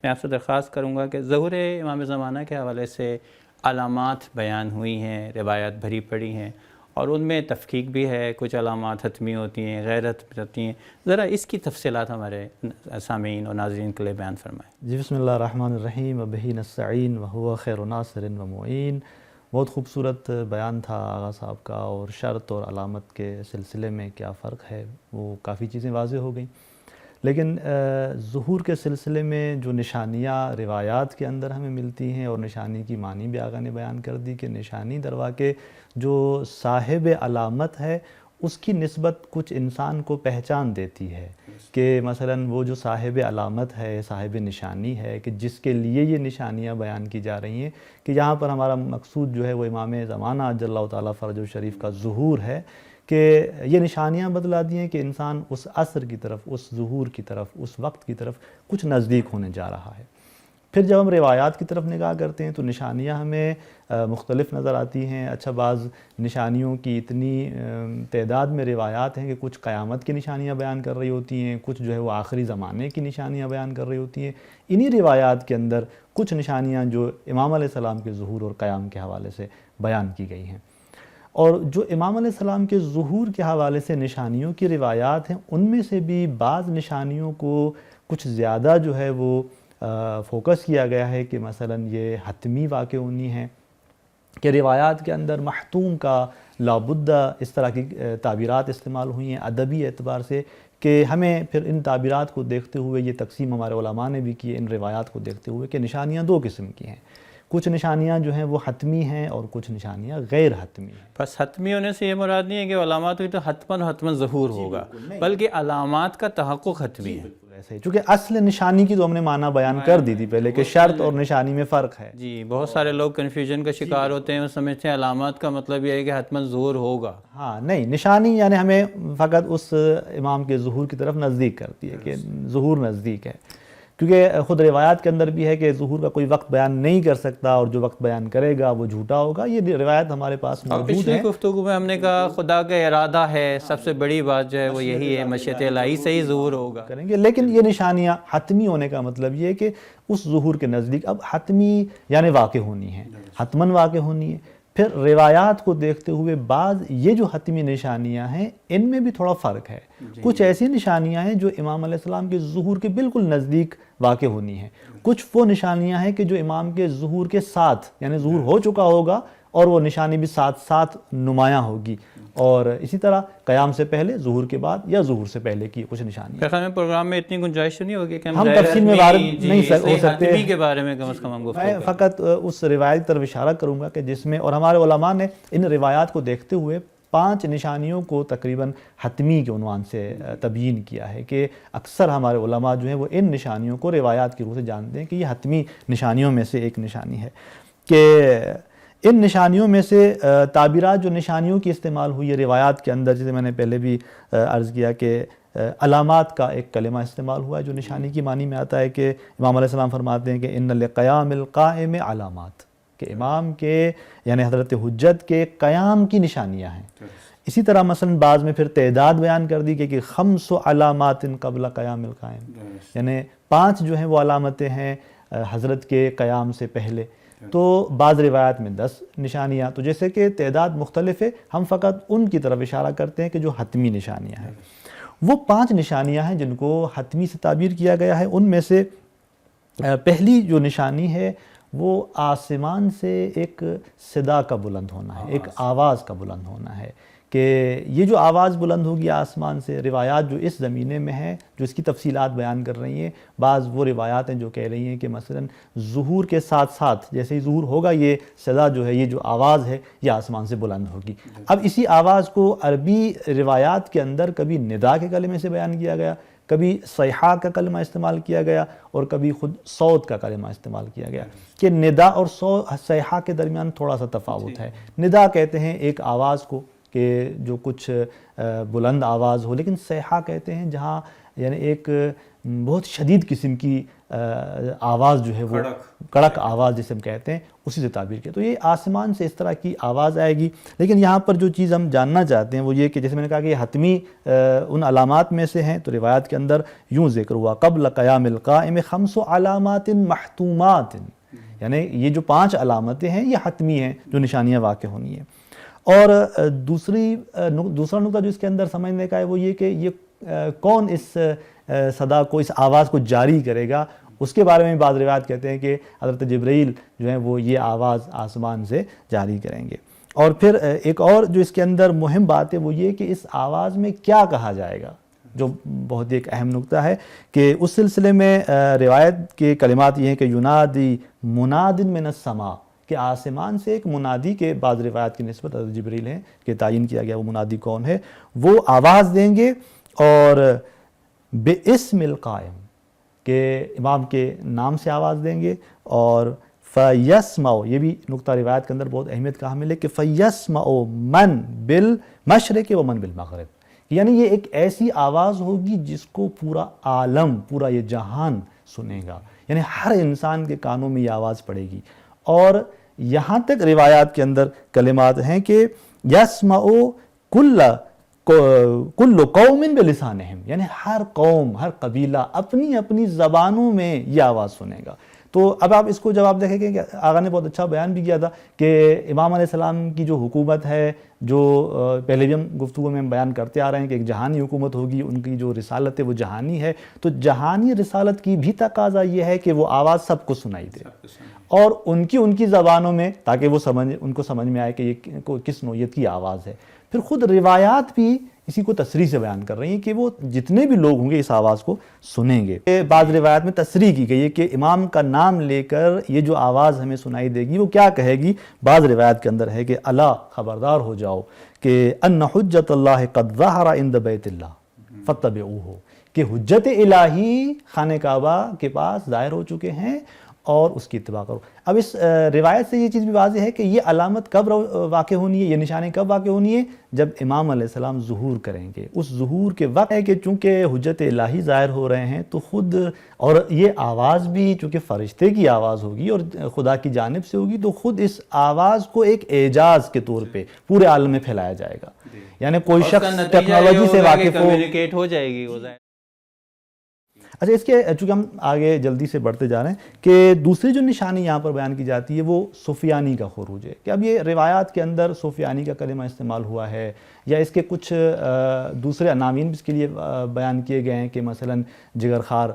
میں آپ سے درخواست کروں گا کہ ظہور امام زمانہ کے حوالے سے علامات بیان ہوئی ہیں، روایات بھری پڑی ہیں، اور ان میں تفقیق بھی ہے، کچھ علامات حتمی ہوتی ہیں، غیر حتمی ہوتی ہیں۔ ذرا اس کی تفصیلات ہمارے سامعین اور ناظرین کے لیے بیان فرمائیں۔ جی بسم اللہ الرحمن الرحیم وبہ نستعین وہو خیر ناصر و معین۔ بہت خوبصورت بیان تھا آغا صاحب کا، اور شرط اور علامت کے سلسلے میں کیا فرق ہے وہ کافی چیزیں واضح ہو گئیں۔ لیکن ظہور کے سلسلے میں جو نشانیاں روایات کے اندر ہمیں ملتی ہیں، اور نشانی کی معنی بھی آقا نے بیان کر دی کہ نشانی درواقع جو صاحب علامت ہے اس کی نسبت کچھ انسان کو پہچان دیتی ہے، کہ مثلا وہ جو صاحب علامت ہے، صاحب نشانی ہے، کہ جس کے لیے یہ نشانیاں بیان کی جا رہی ہیں، کہ یہاں پر ہمارا مقصود جو ہے وہ امام زمانہ عجل اللہ تعالیٰ فرجہ شریف کا ظہور ہے، کہ یہ نشانیاں بتلا دی ہیں کہ انسان اس عصر کی طرف، اس ظہور کی طرف، اس وقت کی طرف کچھ نزدیک ہونے جا رہا ہے۔ پھر جب ہم روایات کی طرف نگاہ کرتے ہیں تو نشانیاں ہمیں مختلف نظر آتی ہیں۔ اچھا، بعض نشانیوں کی اتنی تعداد میں روایات ہیں کہ کچھ قیامت کی نشانیاں بیان کر رہی ہوتی ہیں، کچھ جو ہے وہ آخری زمانے کی نشانیاں بیان کر رہی ہوتی ہیں۔ انہی روایات کے اندر کچھ نشانیاں جو امام علیہ السلام کے ظہور اور قیام کے حوالے سے بیان کی گئی ہیں، اور جو امام علیہ السلام کے ظہور کے حوالے سے نشانیوں کی روایات ہیں، ان میں سے بھی بعض نشانیوں کو کچھ زیادہ جو ہے وہ فوکس کیا گیا ہے کہ مثلا یہ حتمی واقع ہونی ہے، کہ روایات کے اندر محتوم کا لابد اس طرح کی تعبیرات استعمال ہوئی ہیں ادبی اعتبار سے، کہ ہمیں پھر ان تعبیرات کو دیکھتے ہوئے یہ تقسیم ہمارے علماء نے بھی کی ان روایات کو دیکھتے ہوئے کہ نشانیاں دو قسم کی ہیں۔ کچھ نشانیاں جو ہیں وہ حتمی ہیں اور کچھ نشانیاں غیر حتمی ہیں۔ بس حتمی ہونے سے یہ مراد نہیں ہے کہ علامات ہوئی تو حتماً ظہور ہوگا، بلکہ علامات کا تحقق حتمی ہے۔ ایسے ہی، چونکہ اصل نشانی کی تو ہم نے معنی بیان کر دی تھی پہلے کہ شرط اور نشانی میں فرق ہے۔ جی، بہت سارے لوگ کنفیوژن کا شکار ہوتے ہیں، وہ سمجھتے ہیں علامات کا مطلب یہ ہے کہ حتماً ظہور ہوگا۔ ہاں نہیں، نشانی یعنی ہمیں فقط اس امام کے ظہور کی طرف نزدیک کرتی ہے کہ ظہور نزدیک ہے، کیونکہ خود روایات کے اندر بھی ہے کہ ظہور کا کوئی وقت بیان نہیں کر سکتا، اور جو وقت بیان کرے گا وہ جھوٹا ہوگا۔ یہ روایت ہمارے پاس موجود ہے۔ پچھلی گفتگو میں ہم نے کہا خدا کا ارادہ ہے، سب سے بڑی بات جو ہے وہ یہی ہے، مشیت الہی سے ہی ظہور ہوگا کریں گے۔ لیکن یہ نشانیاں حتمی ہونے کا مطلب یہ ہے کہ اس ظہور کے نزدیک اب حتمی یعنی واقع ہونی ہے، حتماً واقع ہونی ہے۔ پھر روایات کو دیکھتے ہوئے بعض یہ جو حتمی نشانیاں ہیں ان میں بھی تھوڑا فرق ہے۔ کچھ ایسی نشانیاں ہیں جو امام علیہ السلام کے ظہور کے بالکل نزدیک واقع ہونی ہیں، کچھ وہ نشانیاں ہیں کہ جو امام کے ظہور کے ساتھ یعنی ظہور ہو چکا ہوگا اور وہ نشانی بھی ساتھ ساتھ نمایاں ہوگی، اور اسی طرح قیام سے پہلے، ظہور کے بعد یا ظہور سے پہلے کی کچھ نشانیاں۔ خیر میں پروگرام میں اتنی گنجائش تو نہیں ہوگی کہ ہم تفصیل میں وارد نہیں ہو سکتے، حتمی کے بارے میں کم از کم ہم گفتگو میں فقط اس روایت طرف اشارہ کروں گا کہ جس میں، اور ہمارے علماء نے ان روایات کو دیکھتے ہوئے 5 نشانیوں کو تقریباً حتمی کے عنوان سے تبیین کیا ہے، کہ اکثر ہمارے علماء جو ہیں وہ ان نشانیوں کو روایات کی روح سے جانتے ہیں کہ یہ حتمی نشانیوں میں سے ایک نشانی ہے۔ کہ ان نشانیوں میں سے تعبیرات جو نشانیوں کی استعمال ہوئی ہے روایات کے اندر، جسے میں نے پہلے بھی عرض کیا کہ علامات کا ایک کلمہ استعمال ہوا ہے جو نشانی کی معنی میں آتا ہے، کہ امام علیہ السلام فرماتے ہیں کہ ان لقیام القائم علامات، کہ امام کے یعنی حضرت حجت کے قیام کی نشانیاں ہیں۔ اسی طرح مثلا بعض میں پھر تعداد بیان کر دی کہ 5 علامات قبل قیام القائم، یعنی 5 جو ہیں وہ علامتیں ہیں حضرت کے قیام سے پہلے۔ تو بعض روایات میں 10 نشانیاں، تو جیسے کہ تعداد مختلف ہے، ہم فقط ان کی طرف اشارہ کرتے ہیں کہ جو حتمی نشانیاں ہیں۔ وہ 5 نشانیاں ہیں جن کو حتمی سے تعبیر کیا گیا ہے۔ ان میں سے پہلی جو نشانی ہے وہ آسمان سے ایک صدا کا بلند ہونا ہے، ایک آواز کا بلند ہونا ہے، کہ یہ جو آواز بلند ہوگی آسمان سے، روایات جو اس زمینے میں ہیں جو اس کی تفصیلات بیان کر رہی ہیں، بعض وہ روایات ہیں جو کہہ رہی ہیں کہ مثلا ظہور کے ساتھ ساتھ جیسے ہی ظہور ہوگا یہ صدا جو ہے، یہ جو آواز ہے، یہ آسمان سے بلند ہوگی۔ اب اسی آواز کو عربی روایات کے اندر کبھی ندا کے کلمے سے بیان کیا گیا، کبھی صیحہ کا کلمہ استعمال کیا گیا، اور کبھی خود صوت کا کلمہ استعمال کیا گیا، کہ ندا اور صیحہ کے درمیان تھوڑا سا تفاوت ہے۔ ندا کہتے ہیں ایک آواز کو کہ جو کچھ بلند آواز ہو، لیکن صیحہ کہتے ہیں جہاں یعنی ایک بہت شدید قسم کی آواز جو ہے وہ کڑک آواز جسے ہم کہتے ہیں اسی سے تعبیر کیا. تو یہ آسمان سے اس طرح کی آواز آئے گی. لیکن یہاں پر جو چیز ہم جاننا چاہتے ہیں وہ یہ کہ جیسے میں نے کہا کہ یہ حتمی ان علامات میں سے ہیں. تو روایات کے اندر یوں ذکر ہوا قبل قیام القائم 5 علامات محتومات، یعنی یہ جو 5 علامتیں ہیں یہ حتمی ہیں جو نشانیاں واقع ہونی ہیں. اور دوسرا نقطہ جو اس کے اندر سمجھنے کا ہے وہ یہ کہ یہ کون اس صدا کو، اس آواز کو جاری کرے گا. اس کے بارے میں بعض روایات کہتے ہیں کہ حضرت جبرائیل جو ہیں وہ یہ آواز آسمان سے جاری کریں گے. اور پھر ایک اور جو اس کے اندر مہم بات ہے وہ یہ کہ اس آواز میں کیا کہا جائے گا، جو بہت ایک اہم نقطہ ہے کہ اس سلسلے میں روایت کے کلمات یہ ہیں کہ ینادی مناد من السماء، کہ آسمان سے ایک منادی کے بعض روایات کی نسبت حضرت جبرائیل ہیں کہ تعین کیا گیا وہ منادی کون ہے، وہ آواز دیں گے اور بِاسْمِ القائم، کہ امام کے نام سے آواز دیں گے. اور فَيَسْمَعُ، یہ بھی نقطہ روایت کے اندر بہت اہمیت کا حامل ہے کہ فَيَسْمَعُ مَن بِالْمَشْرِقِ وَمَن بِالْمَغْرِبِ، یعنی یہ ایک ایسی آواز ہوگی جس کو پورا عالم، پورا یہ جہان سنے گا، یعنی ہر انسان کے کانوں میں یہ آواز پڑے گی. اور یہاں تک روایات کے اندر کلمات ہیں کہ یسمعُ کل قوم بلسانہم، یعنی ہر قوم، ہر قبیلہ اپنی اپنی زبانوں میں یہ آواز سنے گا. تو اب آپ اس کو جب آپ دیکھیں گے کہ آقا نے بہت اچھا بیان بھی کیا تھا کہ امام علیہ السلام کی جو حکومت ہے، جو پہلے بھی ہم گفتگو میں بیان کرتے آ رہے ہیں کہ ایک جہانی حکومت ہوگی، ان کی جو رسالت ہے وہ جہانی ہے. تو جہانی رسالت کی بھی تقاضا یہ ہے کہ وہ آواز سب کو سنائی دے اور ان کی زبانوں میں، تاکہ وہ ان کو سمجھ میں آئے کہ یہ کس نوعیت کی آواز ہے. پھر خود روایات بھی اسی کو تصریح سے بیان کر رہی ہیں کہ وہ جتنے بھی لوگ ہوں گے اس آواز کو سنیں گے. بعض روایات میں تصریح کی گئی ہے کہ امام کا نام لے کر یہ جو آواز ہمیں سنائی دے گی وہ کیا کہے گی. بعض روایات کے اندر ہے کہ الا، خبردار ہو جاؤ کہ ان حجت اللہ قد ظہر عند بیت اللہ فاتبعوہ، کہ حجت الہی خانہ کعبہ کے پاس ظاہر ہو چکے ہیں اور اس کی اتباع کرو. اب اس روایت سے یہ چیز بھی واضح ہے کہ یہ علامت کب واقع ہونی ہے، یہ نشانی کب واقع ہونی ہے، جب امام علیہ السلام ظہور کریں گے. اس ظہور کے وقت ہے کہ چونکہ حجت الہی ظاہر ہو رہے ہیں تو خود، اور یہ آواز بھی چونکہ فرشتے کی آواز ہوگی اور خدا کی جانب سے ہوگی، تو خود اس آواز کو ایک اعجاز کے طور پہ پورے عالم میں پھیلایا جائے گا. یعنی کوئی شخص ٹیکنالوجی سے واقف ہو جائے گی. اچھا، اس کے چونکہ ہم آگے جلدی سے بڑھتے جا رہے ہیں کہ دوسری جو نشانی یہاں پر بیان کی جاتی ہے وہ سفیانی کا خروج ہے. کہ اب یہ روایات کے اندر سفیانی کا کلمہ استعمال ہوا ہے یا اس کے کچھ دوسرے عناوین بھی اس کے لیے بیان کیے گئے ہیں کہ مثلا جگر خار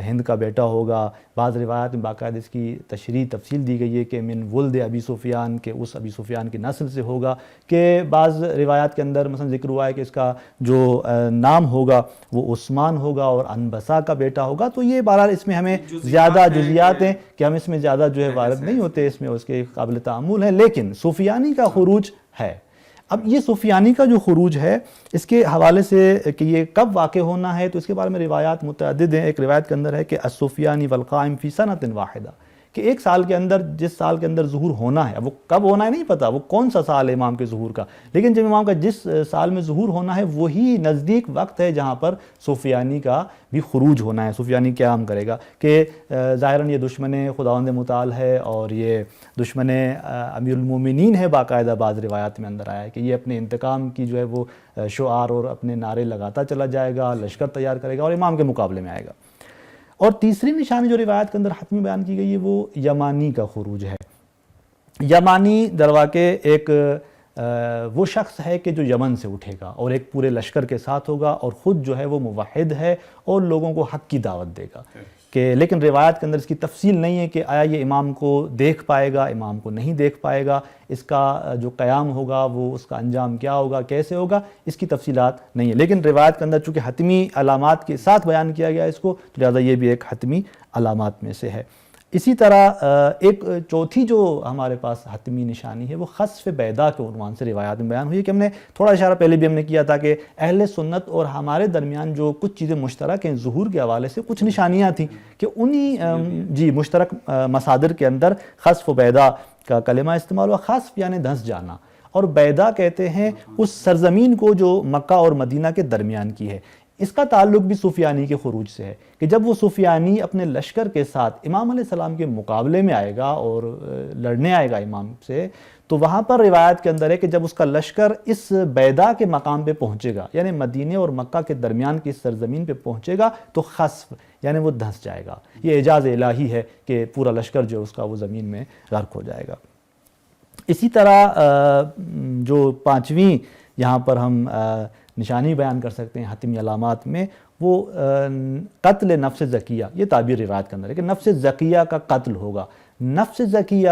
ہند کا بیٹا ہوگا. بعض روایات میں باقاعدہ اس کی تشریح تفصیل دی گئی ہے کہ من ولد ابی سفیان، کے اس ابی سفیان کی نسل سے ہوگا. کہ بعض روایات کے اندر مثلا ذکر ہوا ہے کہ اس کا جو نام ہوگا وہ عثمان ہوگا اور انبسا کا بیٹا ہوگا. تو یہ بہرحال اس میں ہمیں زیادہ جزیات ہیں کہ ہم اس میں زیادہ جو ہے وارد نہیں ہوتے، اس میں اس کے قابل تعامل ہے. لیکن سفیانی کا خروج ہے. اب یہ سفیانی کا جو خروج ہے اس کے حوالے سے کہ یہ کب واقع ہونا ہے، تو اس کے بارے میں روایات متعدد ہیں. ایک روایت کے اندر ہے کہ السفیانی والقائم فی سنۃ واحدہ، کہ ایک سال کے اندر، جس سال کے اندر ظہور ہونا ہے، اب وہ کب ہونا ہے نہیں پتا، وہ کون سا سال ہے امام کے ظہور کا، لیکن جب امام کا جس سال میں ظہور ہونا ہے وہی نزدیک وقت ہے جہاں پر سفیانی کا بھی خروج ہونا ہے. سفیانی قیام کرے گا کہ ظاہراً یہ دشمن خداوند متعال ہے اور یہ دشمن امیر المومنین ہے. باقاعدہ بعض روایات میں اندر آیا ہے کہ یہ اپنے انتقام کی جو ہے وہ شعار اور اپنے نعرے لگاتا چلا جائے گا، لشکر تیار کرے گا اور امام کے مقابلے میں آئے گا. اور تیسری نشانی جو روایت کے اندر حتمی بیان کی گئی ہے وہ یمانی کا خروج ہے. یمانی درواقع ایک وہ شخص ہے کہ جو یمن سے اٹھے گا اور ایک پورے لشکر کے ساتھ ہوگا اور خود جو ہے وہ موحد ہے اور لوگوں کو حق کی دعوت دے گا. کہ لیکن روایت کے اندر اس کی تفصیل نہیں ہے کہ آیا یہ امام کو دیکھ پائے گا، امام کو نہیں دیکھ پائے گا، اس کا جو قیام ہوگا وہ اس کا انجام کیا ہوگا، کیسے ہوگا، اس کی تفصیلات نہیں ہے. لیکن روایت کے اندر چونکہ حتمی علامات کے ساتھ بیان کیا گیا اس کو، تو لہٰذا یہ بھی ایک حتمی علامات میں سے ہے. اسی طرح ایک چوتھی جو ہمارے پاس حتمی نشانی ہے وہ خسف بیدا کے عنوان سے روایات میں بیان ہوئی ہے. کہ ہم نے تھوڑا اشارہ پہلے بھی ہم نے کیا تھا کہ اہل سنت اور ہمارے درمیان جو کچھ چیزیں مشترک ہیں ظہور کے حوالے سے، کچھ نشانیاں تھیں کہ انہی مشترک مصادر کے اندر خسف و بیدا کا کلمہ استعمال ہوا. خسف یعنی دھنس جانا، اور بیدا کہتے ہیں اس سرزمین کو جو مکہ اور مدینہ کے درمیان کی ہے. اس کا تعلق بھی سفیانی کے خروج سے ہے کہ جب وہ سفیانی اپنے لشکر کے ساتھ امام علیہ السلام کے مقابلے میں آئے گا اور لڑنے آئے گا امام سے، تو وہاں پر روایت کے اندر ہے کہ جب اس کا لشکر اس بیدا کے مقام پہ پہنچے گا، یعنی مدینے اور مکہ کے درمیان کی سرزمین پہ پہنچے گا، تو خسف یعنی وہ دھنس جائے گا۔ یہ اعجاز الہی ہے کہ پورا لشکر جو اس کا وہ زمین میں غرق ہو جائے گا۔ اسی طرح جو پانچویں یہاں پر ہم نشانی بیان کر سکتے ہیں حتمی علامات میں، وہ قتل نفس زکیہ، یہ تعبیر روایت کے اندر ہے کہ نفس زکیہ کا قتل ہوگا۔ نفس زکیہ،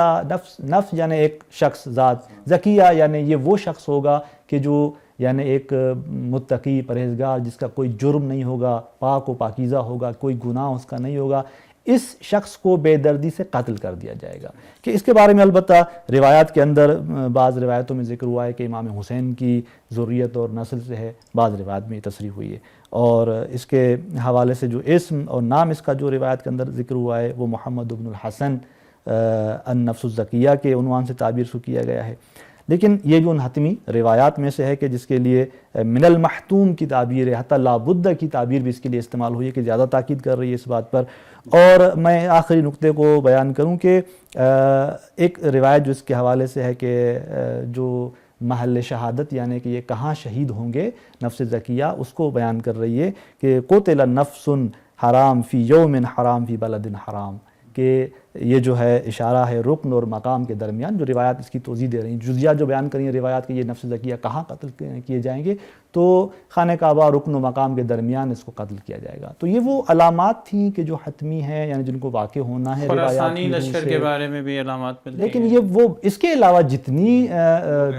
نفس یعنی ایک شخص، ذات، زکیہ یعنی یہ وہ شخص ہوگا کہ جو یعنی ایک متقی پرہیزگار، جس کا کوئی جرم نہیں ہوگا، پاک و پاکیزہ ہوگا، کوئی گناہ اس کا نہیں ہوگا، اس شخص کو بے دردی سے قتل کر دیا جائے گا۔ کہ اس کے بارے میں البتہ روایات کے اندر بعض روایتوں میں ذکر ہوا ہے کہ امام حسین کی ذریت اور نسل سے ہے، بعض روایات میں یہ تصریح ہوئی ہے، اور اس کے حوالے سے جو اسم اور نام اس کا جو روایت کے اندر ذکر ہوا ہے وہ محمد بن الحسن النفس الزکیہ کے عنوان سے تعبیر سے کیا گیا ہے۔ لیکن یہ جو ان حتمی روایات میں سے ہے کہ جس کے لیے من المحتوم کی تعبیر ہے، حتی لا بد کی تعبیر بھی اس کے لیے استعمال ہوئی ہے کہ زیادہ تاکید کر رہی ہے اس بات پر۔ اور میں آخری نقطے کو بیان کروں کہ ایک روایت جو اس کے حوالے سے ہے کہ جو محل شہادت یعنی کہ یہ کہاں شہید ہوں گے نفس زکیہ، اس کو بیان کر رہی ہے کہ قتل نفس حرام فی یوم حرام فی بلد حرام، کہ یہ جو ہے اشارہ ہے رکن اور مقام کے درمیان، جو روایات اس کی توضیح دے رہی ہیں، جزیات جو بیان کر رہی ہیں روایات کہ یہ نفس زکیہ کہاں قتل کیے جائیں گے، تو خانہ کعبہ رکن و مقام کے درمیان اس کو قتل کیا جائے گا۔ تو یہ وہ علامات تھیں کہ جو حتمی ہیں، یعنی جن کو واقع ہونا ہے خراسانی لشکر کے بارے میں بھی علامات ملتی ہیں، لیکن یہ وہ اس کے علاوہ جتنی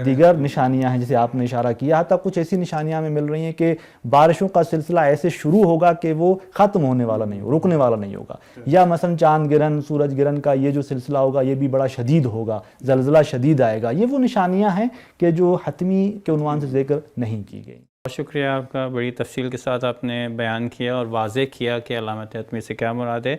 دیگر نشانیاں ہیں جسے آپ نے اشارہ کیا، حتیٰ کچھ ایسی نشانیاں ہمیں مل رہی ہیں کہ بارشوں کا سلسلہ ایسے شروع ہوگا کہ وہ ختم ہونے والا نہیں ہوگا، رکنے والا نہیں ہوگا، یا مثلا چاند گرہن، سورج گرہن کا یہ جو سلسلہ ہوگا یہ بھی بڑا شدید ہوگا، زلزلہ شدید آئے گا۔ یہ وہ نشانیاں ہیں کہ جو حتمی کے عنوان سے ذکر نہیں کی گئی۔ بہت شکریہ آپ کا، بڑی تفصیل کے ساتھ آپ نے بیان کیا اور واضح کیا کہ علامت حتمی سے کیا مراد ہے۔